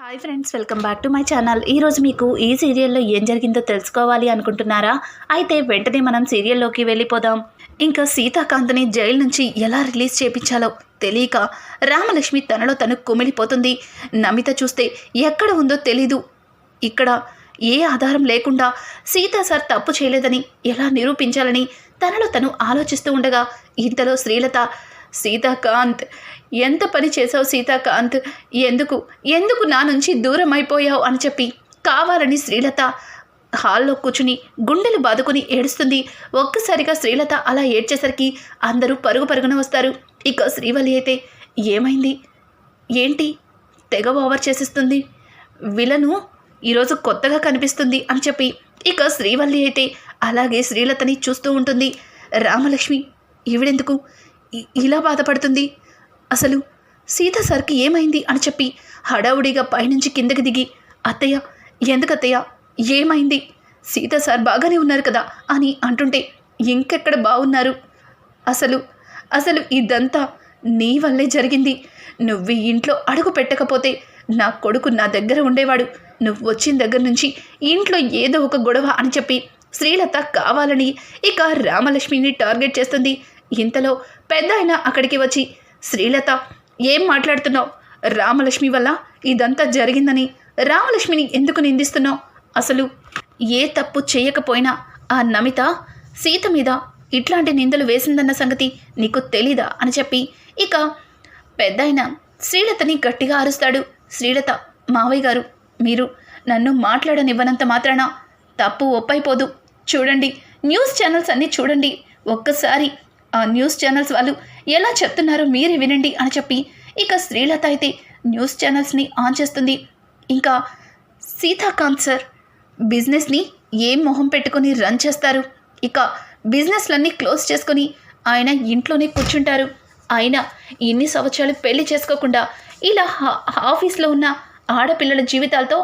Hi friends, welcome back to my channel. ఈరోజు మీకు ఈ సీరియల్లో ఏం జరిగిందో తెలుసుకోవాలి అనుకుంటున్నారా? అయితే వెంటనే మనం సీరియల్లోకి వెళ్ళిపోదాం. ఇంకా సీతాకాంత్ని జైలు నుంచి ఎలా రిలీజ్ చేయించాలో తెలియక రామలక్ష్మి తనలో తను కుమిలిపోతుంది. నమిత చూస్తే ఎక్కడ ఉందో తెలీదు. ఇక్కడ ఏ ఆధారం లేకుండా సీతా సార్ తప్పు చేయలేదని ఎలా నిరూపించాలని తనలో తను ఆలోచిస్తూ ఉండగా ఇంతలో శ్రీలత, సీతాకాంత్, ఎంత పని చేసావు సీతాకాంత్, ఎందుకు నా నుంచి దూరం అయిపోయావు అని చెప్పి కావాలని శ్రీలత హాల్లో కూర్చుని గుండెలు బాదుకుని ఏడుస్తుంది. ఒక్కసారిగా శ్రీలత అలా ఏడ్చేసరికి అందరూ పరుగున వస్తారు. ఇక శ్రీవల్లి అయితే ఏమైంది, ఏంటి తెగ ఓవర్ చేసేస్తుంది, విలను ఈరోజు కొత్తగా కనిపిస్తుంది అని చెప్పి ఇక శ్రీవల్లి అయితే అలాగే శ్రీలతని చూస్తూ ఉంటుంది. రామలక్ష్మి ఈవిడెందుకు ఇలా బాధపడుతుంది, అసలు సీత సార్కి ఏమైంది అని చెప్పి హడావుడిగా పైనుంచి కిందకి దిగి, అత్తయ్య ఎందుకత్తయ్య ఏమైంది, సీత సార్ బాగానే ఉన్నారు కదా అని అంటుంటే, ఇంకెక్కడ బాగున్నారు, అసలు ఇదంతా నీ వల్లే జరిగింది. నువ్వు ఇంట్లో అడుగు పెట్టకపోతే నా కొడుకు నా దగ్గర ఉండేవాడు. నువ్వు వచ్చిన దగ్గర నుంచి ఇంట్లో ఏదో ఒక గొడవ అని చెప్పి శ్రీలత కావాలని ఇక రామలక్ష్మిని టార్గెట్ చేస్తుంది. ఇంతలో పెద్ద ఆయన అక్కడికి వచ్చి, శ్రీలత ఏం మాట్లాడుతున్నావు, రామలక్ష్మి వల్ల ఇదంతా జరిగిందని రామలక్ష్మిని ఎందుకు నిందిస్తున్నావు, అసలు ఏ తప్పు చేయకపోయినా ఆ నమిత సీత మీద ఇట్లాంటి నిందలు వేసిందన్న సంగతి నీకు తెలీదా అని చెప్పి ఇక పెద్దాయన శ్రీలతని గట్టిగా అరుస్తాడు. శ్రీలత, మావయ్య గారు, మీరు నన్ను మాట్లాడనివ్వనంత మాత్రాన తప్పు ఒప్పైపోదు. చూడండి, న్యూస్ ఛానల్స్ అన్నీ చూడండి, ఒక్కసారి ఆ న్యూస్ ఛానల్స్ వాళ్ళు ఎలా చెప్తున్నారో మీరే వినండి అని చెప్పి ఇక శ్రీలత అయితే న్యూస్ ఛానల్స్ని ఆన్ చేస్తుంది. ఇంకా సీతాకాంత్ సార్ బిజినెస్ని ఏం మొహం పెట్టుకొని రన్ చేస్తారు, ఇక బిజినెస్లన్నీ క్లోజ్ చేసుకొని ఆయన ఇంట్లోనే కూర్చుంటారు. ఆయన ఇన్ని సంవత్సరాలు పెళ్లి చేసుకోకుండా ఇలా ఆఫీస్లో ఉన్న ఆడపిల్లల జీవితాలతో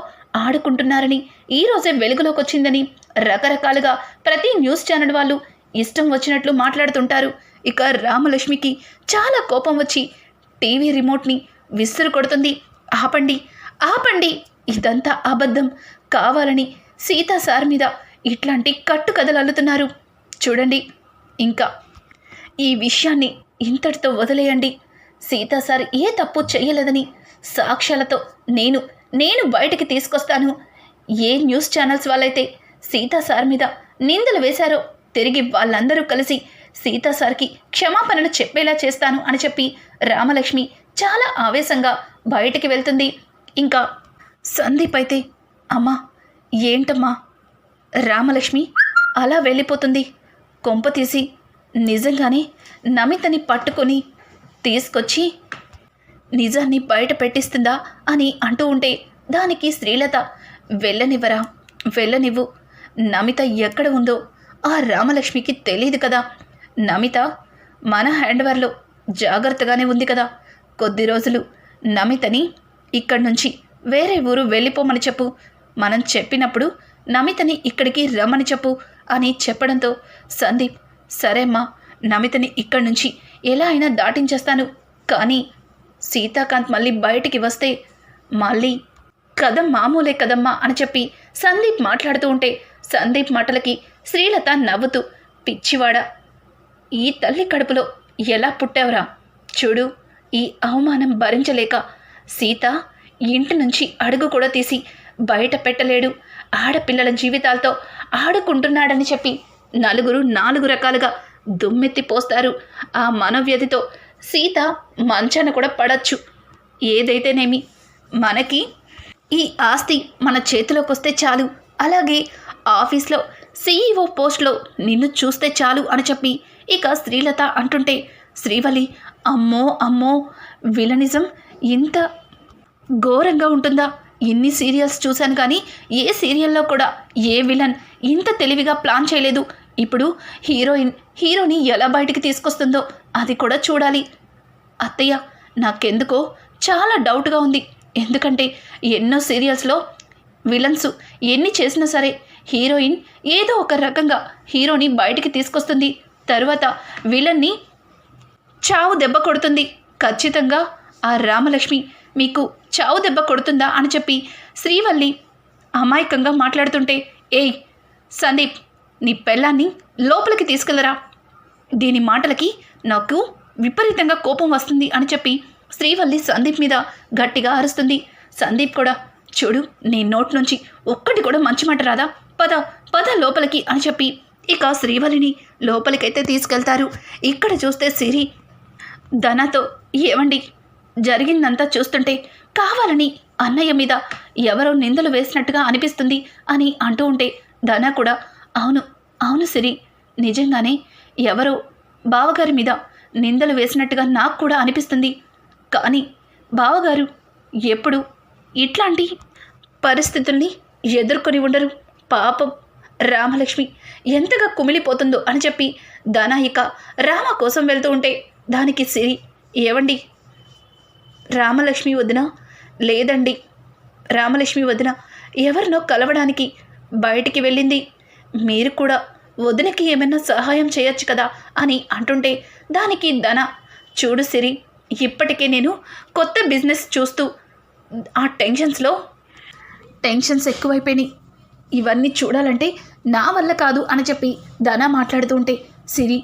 ఆడుకుంటున్నారని ఈరోజే వెలుగులోకి వచ్చిందని రకరకాలుగా ప్రతి న్యూస్ ఛానల్ వాళ్ళు ఇష్టం వచ్చినట్లు మాట్లాడుతుంటారు. ఇక రామలక్ష్మికి చాలా కోపం వచ్చి టీవీ రిమోట్ని విసురు కొడుతుంది. ఆపండి, ఇదంతా అబద్ధం, కావాలని సీతా సార్ మీద ఇట్లాంటి కట్టు కథలు అల్లుతున్నారు. చూడండి, ఇంకా ఈ విషయాన్ని ఇంతటితో వదిలేయండి. సీతా సార్ ఏ తప్పు చేయలేదని సాక్ష్యాలతో నేను బయటికి తీసుకొస్తాను. ఏ న్యూస్ ఛానల్స్ వాళ్ళైతే సీతా సార్ మీద నిందలు వేశారో తిరిగి వాళ్ళందరూ కలిసి సీతా సార్కి క్షమాపణలు చెప్పేలా చేస్తాను అని చెప్పి రామలక్ష్మి చాలా ఆవేశంగా బయటికి వెళ్తుంది. ఇంకా సందీప్ అయితే, అమ్మా ఏంటమ్మా, రామలక్ష్మి అలా వెళ్ళిపోతుంది, కొంప తీసి నిజంగానే నమితని పట్టుకొని తీసుకొచ్చి నిజాన్ని బయట పెట్టిస్తుందా అని అంటూ ఉంటే దానికి శ్రీలత, వెళ్ళనివ్వు, నమిత ఎక్కడ ఉందో ఆ రామలక్ష్మికి తెలియదు కదా, నమిత మన హ్యాండ్వర్లో జాగ్రత్తగానే ఉంది కదా, కొద్ది రోజులు నమితని ఇక్కడి నుంచి వేరే ఊరు వెళ్ళిపోమని చెప్పు, మనం చెప్పినప్పుడు నమితని ఇక్కడికి రమ్మని చెప్పు అని చెప్పడంతో సందీప్, సరేమ్మా, నమితని ఇక్కడి నుంచి ఎలా అయినా దాటించేస్తాను, కానీ సీతాకాంత్ మళ్ళీ బయటికి వస్తే మళ్ళీ కథ మామూలే కదమ్మా అని చెప్పి సందీప్ మాట్లాడుతూ ఉంటే సందీప్ మాటలకి శ్రీలత నవ్వుతూ, పిచ్చివాడా, ఈ తల్లి కడుపులో ఎలా పుట్టావురా, చూడు, ఈ అవమానం భరించలేక సీత ఇంటి నుంచి అడుగు కూడా తీసి బయట పెట్టలేడు, ఆడపిల్లల జీవితాలతో ఆడుకుంటున్నాడని చెప్పి నలుగురు 4 రకాలుగా దుమ్మెత్తి పోస్తారు. ఆ మనవ్యధితో సీత మంచాన కూడా పడచ్చు. ఏదైతేనేమి మనకి ఈ ఆస్తి మన చేతిలోకి వస్తే చాలు, అలాగే ఆఫీస్లో CEO పోస్ట్లో నిన్ను చూస్తే చాలు అని చెప్పి ఇక శ్రీలత అంటుంటే శ్రీవల్లి, అమ్మో విలనిజం ఇంత ఘోరంగా ఉంటుందా, ఇన్ని సీరియల్స్ చూశాను కానీ ఏ సీరియల్లో కూడా ఏ విలన్ ఇంత తెలివిగా ప్లాన్ చేయలేదు. ఇప్పుడు హీరోని ఎలా బయటికి తీసుకొస్తుందో అది కూడా చూడాలి. అత్తయ్య, నాకెందుకో చాలా డౌట్గా ఉంది, ఎందుకంటే ఎన్నో సీరియల్స్లో విలన్స్ ఎన్ని చేసినా సరే హీరోయిన్ ఏదో ఒక రకంగా హీరోని బయటికి తీసుకొస్తుంది, తరువాత విలన్ని చావు దెబ్బ కొడుతుంది. ఖచ్చితంగా ఆ రామలక్ష్మి మీకు చావు దెబ్బ కొడుతుందా అని చెప్పి శ్రీవల్లి అమాయకంగా మాట్లాడుతుంటే, ఏయ్ సందీప్, నీ పెళ్ళాన్ని లోపలికి తీసుకెళ్లరా, దీని మాటలకి నాకు విపరీతంగా కోపం వస్తుంది అని చెప్పి శ్రీవల్లి సందీప్ మీద గట్టిగా అరుస్తుంది. సందీప్ కూడా, చూడు నీ నోట్ నుంచి ఒక్కటి కూడా మంచి మాట రాదా, పద పద లోపలికి అని చెప్పి ఇక శ్రీవల్లిని లోపలికైతే తీసుకెళ్తారు. ఇక్కడ చూస్తే సిరి ధనతో, ఏవండి జరిగిందంతా చూస్తుంటే కావాలని అన్నయ్య మీద ఎవరో నిందలు వేసినట్టుగా అనిపిస్తుంది అని అంటూ ఉంటే ధన కూడా, అవును అవును సిరి, నిజంగానే ఎవరో బావగారి మీద నిందలు వేసినట్టుగా నాకు కూడా అనిపిస్తుంది. కానీ బావగారు ఎప్పుడు ఇట్లాంటి పరిస్థితుల్ని ఎదుర్కొని ఉండరు. పాపం రామలక్ష్మి ఎంతగా కుమిలిపోతుందో అని చెప్పి ధన ఇక రామ కోసం వెళ్తూ ఉంటే దానికి సిరి, ఏవండి రామలక్ష్మి వదిన, లేదండి రామలక్ష్మి వదిన ఎవరినో కలవడానికి బయటికి వెళ్ళింది, మీరు కూడా వదినకి ఏమైనా సహాయం చేయొచ్చు కదా అని అంటుంటే దానికి ధన, చూడు సిరి, ఇప్పటికే నేను కొత్త బిజినెస్ చూస్తూ ఆ టెన్షన్స్ ఎక్కువైపోయినాయి, ఇవన్నీ చూడాలంటే నా వల్ల కాదు అని చెప్పి ధన మాట్లాడుతూ ఉంటే, సిరి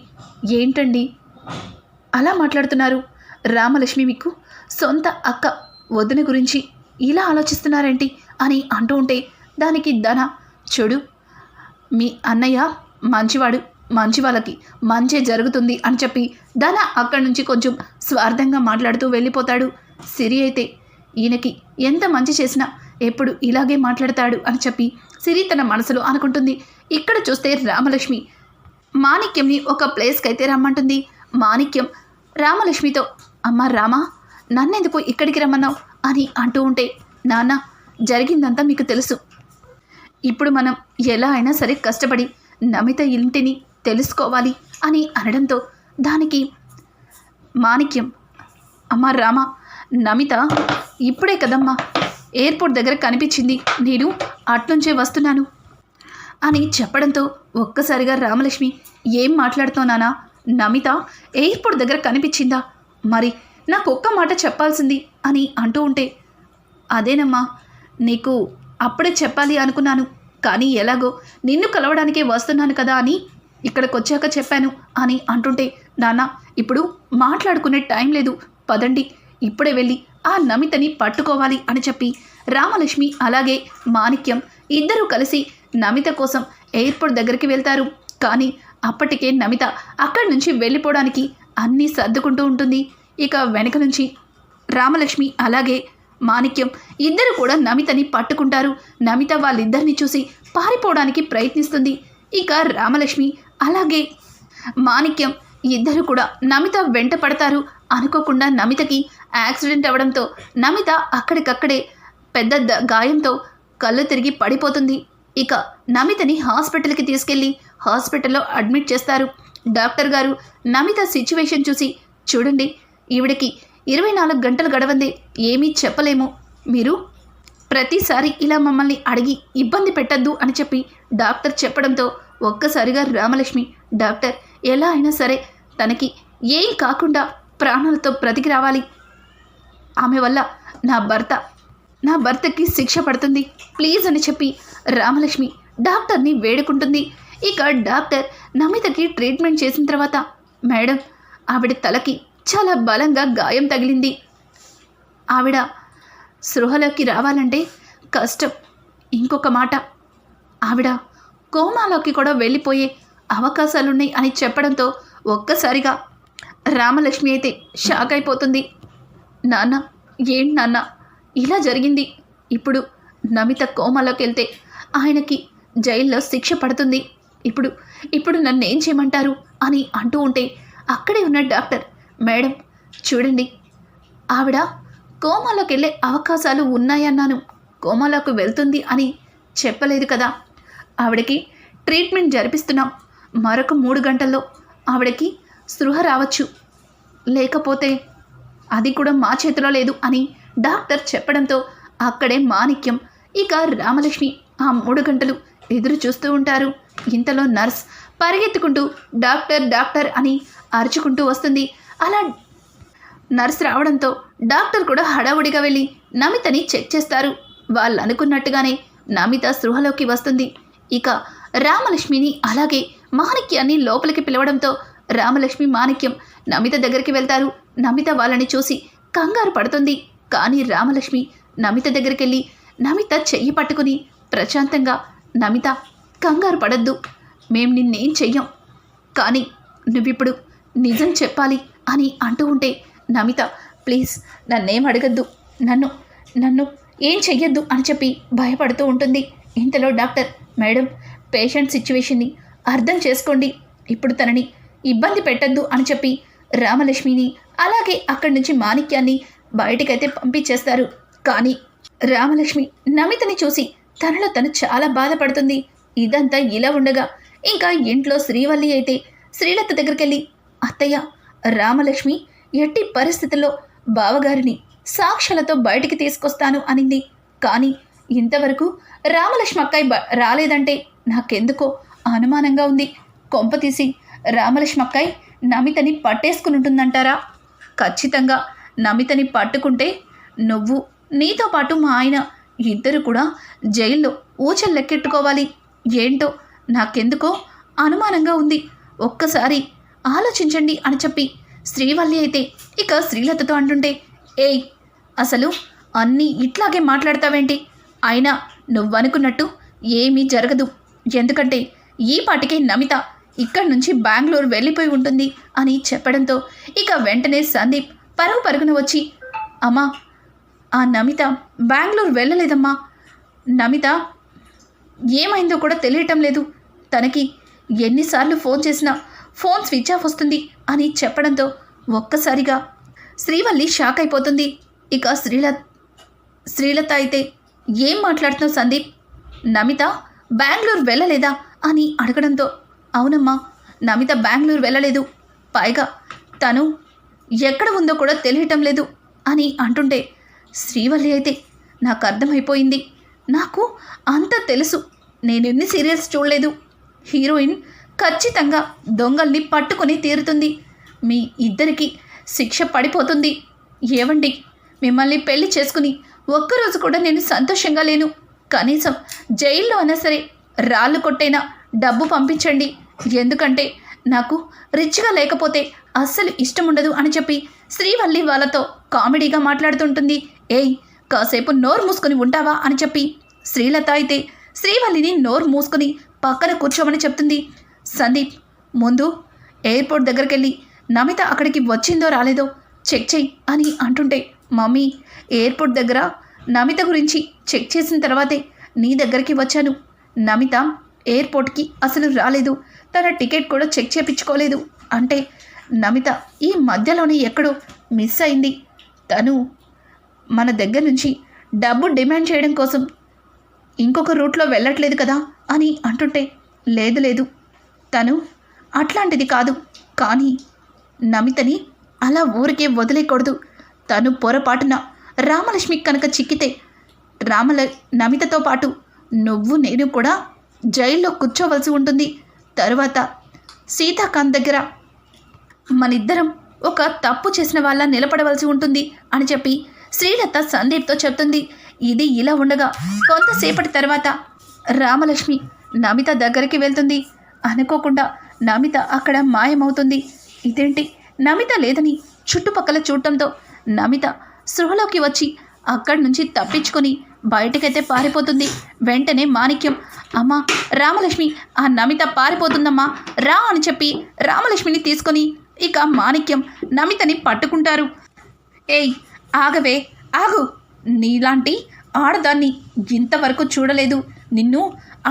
ఏంటండి అలా మాట్లాడుతున్నారు, రామలక్ష్మి మీకు సొంత అక్క, వదిన గురించి ఇలా ఆలోచిస్తున్నారేంటి అని అంటూ ఉంటే దానికి ధన, చూడు మీ అన్నయ్య మంచివాడు, మంచి వాళ్ళకి మంచే జరుగుతుంది అని చెప్పి ధన అక్కడి నుంచి కొంచెం స్వార్థంగా మాట్లాడుతూ వెళ్ళిపోతాడు. సిరి అయితే ఈయనకి ఎంత మంచి చేసినా ఎప్పుడు ఇలాగే మాట్లాడతాడు అని చెప్పి సిరి తన మనసులో అనుకుంటుంది. ఇక్కడ చూస్తే రామలక్ష్మి మాణిక్యంని ఒక ప్లేస్కి అయితే రమ్మంటుంది. మాణిక్యం రామలక్ష్మితో, అమ్మ రామా, నన్నెందుకు ఇక్కడికి రమ్మన్నావు అని అంటూ ఉంటే, నాన్న జరిగిందంతా మీకు తెలుసు, ఇప్పుడు మనం ఎలా అయినా సరే కష్టపడి నమిత ఇంటిని తెలుసుకోవాలి అని అనడంతో దానికి మాణిక్యం, అమ్మ రామ, నమిత ఇప్పుడే కదమ్మా ఎయిర్పోర్ట్ దగ్గర కనిపించింది, నేను అట్నుంచే వస్తున్నాను అని చెప్పడంతో ఒక్కసారిగా రామలక్ష్మి, ఏం మాట్లాడుతున్నానా, నమిత ఎయిర్పోర్ట్ దగ్గర కనిపించిందా, మరి నాకు ఒక్క మాట చెప్పాల్సింది అని అంటూ ఉంటే, అదేనమ్మా నీకు అప్పుడే చెప్పాలి అనుకున్నాను, కానీ ఎలాగో నిన్ను కలవడానికే వస్తున్నాను కదా అని ఇక్కడికి వచ్చాక చెప్పాను అని అంటుంటే, నాన్న ఇప్పుడు మాట్లాడుకునే టైం లేదు, పదండి ఇప్పుడే వెళ్ళి ఆ నమితని పట్టుకోవాలి అని చెప్పి రామలక్ష్మి అలాగే మాణిక్యం ఇద్దరూ కలిసి నమిత కోసం ఎయిర్పోర్ట్ దగ్గరికి వెళ్తారు. కానీ అప్పటికే నమిత అక్కడి నుంచి వెళ్ళిపోవడానికి అన్నీ సర్దుకుంటూ ఉంటుంది. ఇక వెనక నుంచి రామలక్ష్మి అలాగే మాణిక్యం ఇద్దరు కూడా నమితని పట్టుకుంటారు. నమిత వాళ్ళిద్దరిని చూసి పారిపోవడానికి ప్రయత్నిస్తుంది. ఇక రామలక్ష్మి అలాగే మాణిక్యం ఇద్దరు కూడా నమిత వెంట పడతారు. అనుకోకుండా నమితకి యాక్సిడెంట్ అవ్వడంతో నమిత అక్కడికక్కడే పెద్ద గాయంతో కళ్ళు తిరిగి పడిపోతుంది. ఇక నమితని హాస్పిటల్కి తీసుకెళ్ళి హాస్పిటల్లో అడ్మిట్ చేస్తారు. డాక్టర్ గారు నమిత సిచ్యువేషన్ చూసి, చూడండి ఈవిడకి 24 గంటలు గడవందే, ఏమీ చెప్పలేము, మీరు ప్రతిసారి ఇలా మమ్మల్ని అడిగి ఇబ్బంది పెట్టద్దు అని చెప్పి డాక్టర్ చెప్పడంతో ఒక్కసారిగా రామలక్ష్మి, డాక్టర్ ఎలా అయినా సరే తనకి ఏం కాకుండా ప్రాణాలతో బ్రతికి రావాలి, ఆమె వల్ల నా భర్తకి శిక్ష పడుతుంది ప్లీజ్ అని చెప్పి రామలక్ష్మి డాక్టర్ని వేడుకుంటుంది. ఇక డాక్టర్ నమితకి ట్రీట్మెంట్ చేసిన తర్వాత, మేడం ఆవిడ తలకి చాలా బలంగా గాయం తగిలింది, ఆవిడ స్పృహలోకి రావాలంటే కష్టం, ఇంకొక మాట ఆవిడ కోమాలోకి కూడా వెళ్ళిపోయే అవకాశాలున్నాయి అని చెప్పడంతో ఒక్కసారిగా రామలక్ష్మి అయితే షాక్ అయిపోతుంది. నాన్న ఏంటి నాన్న ఇలా జరిగింది, ఇప్పుడు కోమాలోకి వెళ్తే ఆయనకి జైల్లో శిక్ష పడుతుంది, ఇప్పుడు నన్ను ఏం చేయమంటారు అని అంటూ ఉంటే అక్కడే ఉన్న డాక్టర్, మేడం చూడండి ఆవిడ కోమాలోకి వెళ్ళే అవకాశాలు ఉన్నాయన్నాను, కోమాలోకి వెళ్తుంది అని చెప్పలేదు కదా, ఆవిడకి ట్రీట్మెంట్ జరిపిస్తున్నాం, మరొక 3 గంటల్లో ఆవిడకి స్పృహ రావచ్చు, లేకపోతే అది కూడా మా చేతిలో లేదు అని డాక్టర్ చెప్పడంతో అక్కడే మాణిక్యం ఇక రామలక్ష్మి ఆ 3 గంటలు ఎదురు చూస్తూ ఉంటారు. ఇంతలో నర్స్ పరిగెత్తుకుంటూ డాక్టర్ డాక్టర్ అని అరుచుకుంటూ వస్తుంది. అలా నర్స్ రావడంతో డాక్టర్ కూడా హడావుడిగా వెళ్ళి నమితని చెక్ చేస్తారు. వాళ్ళు అనుకున్నట్టుగానే నమిత స్పృహలోకి వస్తుంది. ఇక రామలక్ష్మిని అలాగే మాణిక్యాన్ని లోపలికి పిలవడంతో రామలక్ష్మి మాణిక్యం నమిత దగ్గరికి వెళ్తారు. నమిత వాళ్ళని చూసి కంగారు పడుతుంది. కానీ రామలక్ష్మి నమిత దగ్గరికి వెళ్ళి నమిత చెయ్యి పట్టుకుని ప్రశాంతంగా, నమిత కంగారు పడద్దు, మేం నిన్నేం చెయ్యం, కానీ నువ్విప్పుడు నిజం చెప్పాలి అని అంటూ ఉంటే, నమిత ప్లీజ్ నన్నేం అడగద్దు, నన్ను ఏం చెయ్యొద్దు అని చెప్పి భయపడుతూ ఉంటుంది. ఇంతలో డాక్టర్, మేడం పేషెంట్ సిచ్యువేషన్ని అర్థం చేసుకోండి, ఇప్పుడు తనని ఇబ్బంది పెట్టద్దు అని చెప్పి రామలక్ష్మిని అలాగే అక్కడి నుంచి మాణిక్యాన్ని బయటికైతే పంపించేస్తారు. కానీ రామలక్ష్మి నమితని చూసి తనలో తను చాలా బాధపడుతుంది. ఇదంతా ఇలా ఉండగా ఇంకా ఇంట్లో శ్రీవల్లి అయితే శ్రీలత దగ్గరికి వెళ్ళి, అత్తయ్య రామలక్ష్మి ఎట్టి పరిస్థితుల్లో బావగారిని సాక్ష్యాలతో బయటికి తీసుకొస్తాను అనింది. కానీ ఇంతవరకు రామలక్ష్మి అక్కాయి రాలేదంటే నాకెందుకో అనుమానంగా ఉంది. కొంపతీసి రామలక్ష్మి అక్కాయి నమితని పట్టేసుకుని ఉంటుందంటారా? ఖచ్చితంగా నమితని పట్టుకుంటే నువ్వు, నీతో పాటు మా ఆయన ఇద్దరు కూడా జైల్లో ఊచలు లెక్కెట్టుకోవాలి. ఏంటో నాకెందుకో అనుమానంగా ఉంది, ఒక్కసారి ఆలోచించండి అని చెప్పి శ్రీవల్లి అయితే ఇక శ్రీలతతో అంటుంటే, ఏయ్ అసలు అన్నీ ఇట్లాగే మాట్లాడతావేంటి? అయినా నువ్వనుకున్నట్టు ఏమీ జరగదు, ఎందుకంటే ఈ పాటికే నమిత ఇక్కడి నుంచి బెంగళూరు వెళ్ళిపోయి ఉంటుంది అని చెప్పడంతో ఇక వెంటనే సందీప్ పరుగున వచ్చి, అమ్మా ఆ నమిత బెంగళూరు వెళ్ళలేదమ్మా, నమిత ఏమైందో కూడా తెలియటం లేదు, తనకి ఎన్నిసార్లు ఫోన్ చేసినా ఫోన్ స్విచ్ ఆఫ్ వస్తుంది అని చెప్పడంతో ఒక్కసారిగా శ్రీవల్లి షాక్ అయిపోతుంది. ఇక శ్రీలత అయితే, ఏం మాట్లాడుతున్నావు సందీప్, నమిత బెంగళూరు వెళ్ళలేదా అని అడగడంతో, అవునమ్మా నమిత బెంగళూరు వెళ్ళలేదు, పైగా తను ఎక్కడ ఉందో కూడా తెలియటం లేదు అని అంటుంటే, శ్రీవల్లి అయితే నాకు అర్థమైపోయింది, నాకు అంతా తెలుసు, నేను ఎన్ని సీరియల్స్ చూడలేదు, హీరోయిన్ ఖచ్చితంగా దొంగల్ని పట్టుకొని తీరుతుంది, మీ ఇద్దరికి శిక్ష పడిపోతుంది. ఏవండి మిమ్మల్ని పెళ్లి చేసుకుని ఒక్కరోజు కూడా నేను సంతోషంగా లేను, కనీసం జైల్లో అయినా సరే రాళ్ళు కొట్టైనా డబ్బు పంపించండి, ఎందుకంటే నాకు రిచ్గా లేకపోతే అస్సలు ఇష్టం ఉండదు అని చెప్పి శ్రీవల్లి వాళ్ళతో కామెడీగా మాట్లాడుతుంటుంది. ఏయ్ కాసేపు నోరు మూసుకొని ఉంటావా అని చెప్పి శ్రీలత అయితే శ్రీవల్లిని నోరు మూసుకొని పక్కన కూర్చోమని చెప్తుంది. సందీప్ ముందు ఎయిర్పోర్ట్ దగ్గరికి వెళ్ళి నమిత అక్కడికి వచ్చిందో రాలేదో చెక్ చెయ్యి అని అంటుంటే, మమ్మీ ఎయిర్పోర్ట్ దగ్గర నమిత గురించి చెక్ చేసిన తర్వాతే నీ దగ్గరికి వచ్చాను, నమిత ఎయిర్పోర్ట్కి అసలు రాలేదు, తన టికెట్ కూడా చెక్ చేయించుకోలేదు అంటే నమిత ఈ మధ్యలోనే ఎక్కడో మిస్ అయింది, తను మన దగ్గర నుంచి డబ్బు డిమాండ్ చేయడం కోసం ఇంకొక రూట్లో వెళ్ళట్లేదు కదా అని అంటుంటే, లేదు తను అట్లాంటిది కాదు, కానీ నమితని అలా ఊరికే వదిలేయకూడదు, తను పొరపాటున రామలక్ష్మి కనుక చిక్కితే నమితతో పాటు నువ్వు నేను కూడా జైల్లో కూర్చోవలసి ఉంటుంది, తరువాత సీతాకాంత్ దగ్గర మనిద్దరం ఒక తప్పు చేసిన వాళ్ళ నిలబడవలసి ఉంటుంది అని చెప్పి శ్రీలత సందీప్తో చెప్తుంది. ఇది ఇలా ఉండగా కొంతసేపటి తర్వాత రామలక్ష్మి నమిత దగ్గరికి వెళ్తుంది. అనుకోకుండా నమిత అక్కడ మాయమవుతుంది. ఇదేంటి నమిత లేదని చుట్టుపక్కల చూడటంతో నమిత స్పృహలోకి వచ్చి అక్కడి నుంచి తప్పించుకొని బయటకైతే పారిపోతుంది. వెంటనే మాణిక్యం, అమ్మా రామలక్ష్మి ఆ నమిత పారిపోతుందమ్మా రా అని చెప్పి రామలక్ష్మిని తీసుకొని ఇక మాణిక్యం నమితని పట్టుకుంటారు. ఏయ్ ఆగవే ఆగు, నీలాంటి ఆడదాన్ని ఇంతవరకు చూడలేదు, నిన్ను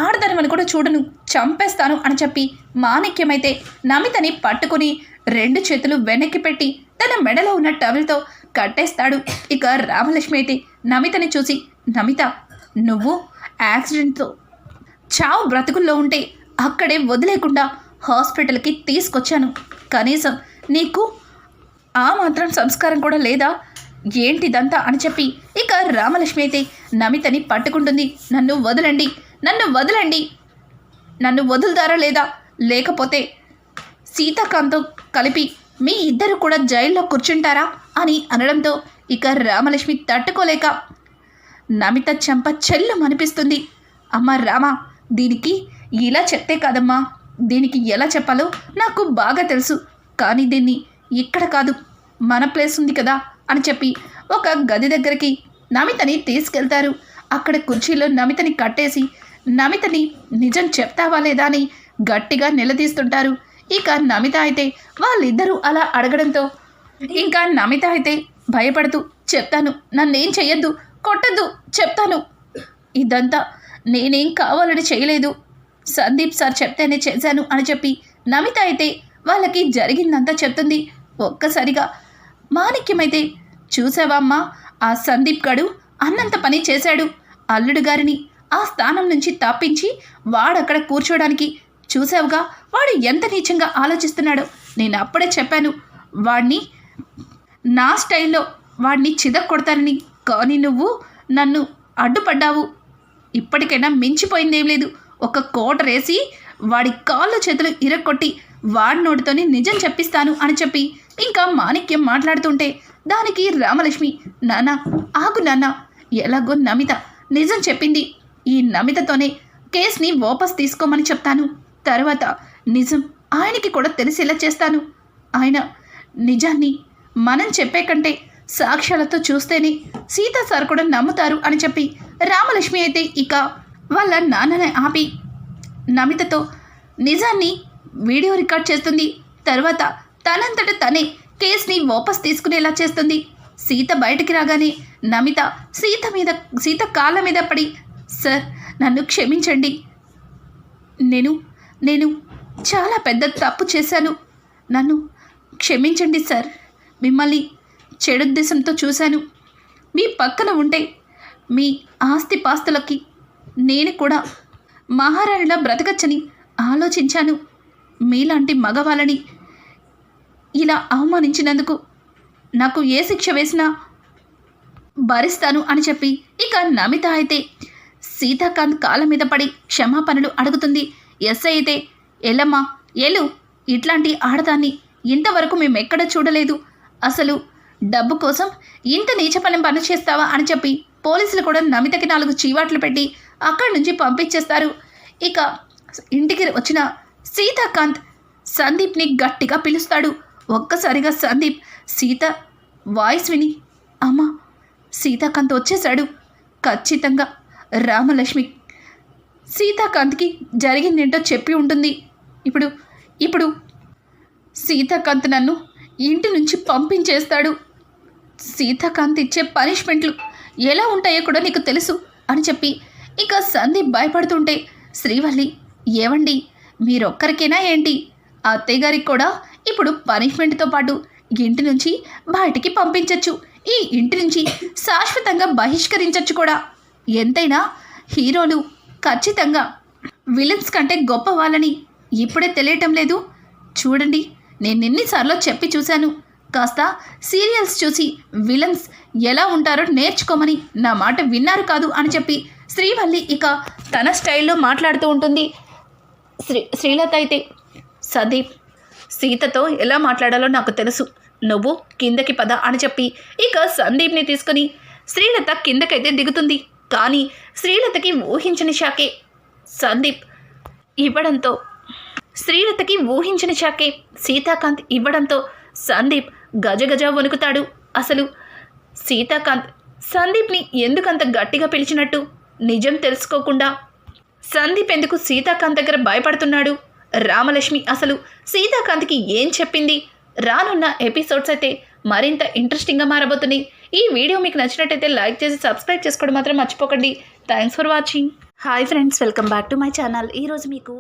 ఆడదానివని కూడా చూడను, చంపేస్తాను అని చెప్పి మాణిక్యమైతే నమితని పట్టుకుని 2 చేతులు వెనక్కి పెట్టి తన మెడలో ఉన్న టవల్తో కట్టేస్తాడు. ఇక రామలక్ష్మి అయితే నమితని చూసి, నమిత నువ్వు యాక్సిడెంట్తో చావు బ్రతుకుల్లో ఉంటే అక్కడే వదిలేకుండా హాస్పిటల్కి తీసుకొచ్చాను, కనీసం నీకు ఆ మాత్రం సంస్కారం కూడా లేదా, ఏంటిదంతా అని చెప్పి ఇక రామలక్ష్మి అయితే నమితని పట్టుకుంటుంది. నన్ను వదలండి, నన్ను వదులుతారా లేదా, లేకపోతే సీతాకాంత్తో కలిపి మీ ఇద్దరు కూడా జైల్లో కూర్చుంటారా అని అనడంతో ఇక రామలక్ష్మి తట్టుకోలేక నమిత చెంప చెల్లు అనిపిస్తుంది. అమ్మ రామ, దీనికి ఇలా చెప్తే కాదమ్మా, దీనికి ఎలా చెప్పాలో నాకు బాగా తెలుసు. కానీ దీన్ని ఇక్కడ కాదు, మన ప్లేస్ ఉంది కదా అని చెప్పి ఒక గది దగ్గరికి నమితని తీసుకెళ్తారు. అక్కడ కుర్చీలో నమితని కట్టేసి నమితని నిజం చెప్తావా లేదా అని గట్టిగా నిలదీస్తుంటారు. ఇక నమిత అయితే వాళ్ళిద్దరూ అలా అడగడంతో ఇంకా నమిత అయితే భయపడుతూ చెప్తాను, నన్నేం చెయ్యొద్దు, కొట్టద్దు, చెప్తాను, ఇదంతా నేనేం కావాలని చేయలేదు, సందీప్ సార్ చెప్తేనే చేశాను అని చెప్పి నమిత అయితే వాళ్ళకి జరిగిందంతా చెప్తుంది. ఒక్కసారిగా మాణిక్యమైతే చూసావా అమ్మా, ఆ సందీప్ గడు అన్నంత పని చేశాడు. అల్లుడు గారిని ఆ స్థానం నుంచి తప్పించి వాడక్కడ కూర్చోడానికి చూసావుగా, వాడు ఎంత నీచంగా ఆలోచిస్తున్నాడో. నేను అప్పుడే చెప్పాను వాడిని నా స్టైల్లో వాడిని చిదక్కొడతానని. కానీ నువ్వు నన్ను అడ్డుపడ్డావు. ఇప్పటికైనా మించిపోయిందేం లేదు, ఒక కోటరేసి వాడి కాళ్ళు చేతులు ఇరక్కొట్టి వాడి నోటితోనే నిజం చెప్పిస్తాను అని చెప్పి ఇంకా మాణిక్యం మాట్లాడుతుంటే దానికి రామలక్ష్మి, నాన్న ఆగు నాన్న, ఎలాగో నమిత నిజం చెప్పింది, ఈ నమితతోనే కేసుని వాపస్ తీసుకోమని చెప్తాను. తర్వాత నిజం ఆయనకి కూడా తెలిసేలా చేస్తాను. ఆయన నిజాన్ని మనం చెప్పే కంటే సాక్ష్యాలతో చూస్తేనే సీతా సార్ కూడా నమ్ముతారు అని చెప్పి రామలక్ష్మి అయితే ఇక వాళ్ళ నాన్నని ఆపి నమితతో నిజాన్ని వీడియో రికార్డ్ చేస్తుంది. తర్వాత తనంతట తనే కేసుని వాపస్ తీసుకునేలా చేస్తుంది. సీత బయటికి రాగానే నమిత సీత కాళ్ళ మీద పడి, సార్ నన్ను క్షమించండి, నేను చాలా పెద్ద తప్పు చేశాను, నన్ను క్షమించండి సార్, మిమ్మల్ని చెడుద్దేశంతో చూశాను, మీ పక్కన ఉంటే మీ ఆస్తిపాస్తులకి నేను కూడా మహారాణిలా బ్రతకచ్చని ఆలోచించాను. మీలాంటి మగవాళ్ళని ఇలా అవమానించినందుకు నాకు ఏ శిక్ష వేసినా భరిస్తాను అని చెప్పి ఇక నమిత అయితే సీతాకాంత్ కాళ్ళ మీద పడి క్షమాపణలు అడుగుతుంది. ఎస్ఐ అయితే ఎల్లమ్మా ఎలు, ఇట్లాంటి ఆడదాన్ని ఇంతవరకు మేమెక్కడ చూడలేదు, అసలు డబ్బు కోసం ఇంత నీచ పని చేస్తావా అని చెప్పి పోలీసులు కూడా నమితకి 4 చీవాట్లు పెట్టి అక్కడి నుంచి పంపించేస్తారు. ఇక ఇంటికి వచ్చిన సీతాకాంత్ సందీప్ని గట్టిగా పిలుస్తాడు. ఒక్కసారిగా సందీప్ సీత వాయిస్ విని, అమ్మా సీతాకాంత్ వచ్చేశాడు, ఖచ్చితంగా రామలక్ష్మి సీతాకాంత్కి జరిగిందేంటో చెప్పి ఉంటుంది. ఇప్పుడు సీతాకాంత్ నన్ను ఇంటి నుంచి పంపించేస్తాడు, సీతాకాంత్ ఇచ్చే పనిష్మెంట్లు ఎలా ఉంటాయో కూడా నీకు తెలుసు అని చెప్పి ఇక సందీప్ భయపడుతుంటే శ్రీవల్లి, ఏవండి మీరొక్కరికైనా ఏంటి, అత్తయ్య గారికి కూడా ఇప్పుడు పనిష్మెంట్తో పాటు ఇంటి నుంచి బయటికి పంపించవచ్చు, ఈ ఇంటి నుంచి శాశ్వతంగా బహిష్కరించవచ్చు కూడా. ఎంతైనా హీరోలు ఖచ్చితంగా విలన్స్ కంటే గొప్ప వాళ్ళని ఇప్పుడే తెలియటం లేదు. చూడండి, నేను ఎన్నిసార్లు చెప్పి చూశాను, కాస్త సీరియల్స్ చూసి విలన్స్ ఎలా ఉంటారో నేర్చుకోమని, నా మాట విన్నారు కాదు అని చెప్పి శ్రీవల్లి ఇక తన స్టైల్లో మాట్లాడుతూ ఉంటుంది. శ్రీలత అయితే, సందీప్ సీతతో ఎలా మాట్లాడాలో నాకు తెలుసు, నువ్వు కిందకి పద అని చెప్పి ఇక సందీప్ని తీసుకుని శ్రీలత కిందకైతే దిగుతుంది. కానీ శ్రీలతకి ఊహించని షాకే సందీప్ ఇవ్వడంతో, శ్రీలతకి ఊహించిన షాకే సీతాకాంత్ ఇవ్వడంతో సందీప్ గజగజ వణుకుతాడు. అసలు సీతాకాంత్ సందీప్ని ఎందుకంత గట్టిగా పిలిచినట్టు నిజం తెలుసుకోకుండా సందీప్ ఎందుకు సీతాకాంత్ దగ్గర భయపడుతున్నాడు? రామలక్ష్మి అసలు సీతాకాంత్కి ఏం చెప్పింది? రానున్న ఎపిసోడ్స్ అయితే మరింత ఇంట్రెస్టింగ్గా మారబోతున్నాయి. ఈ వీడియో మీకు నచ్చినట్టయితే లైక్ చేసి సబ్స్క్రైబ్ చేసుకోవడం మాత్రం మర్చిపోకండి. Thanks for watching. Hi friends, welcome back to my channel. ఈరోజు మీకు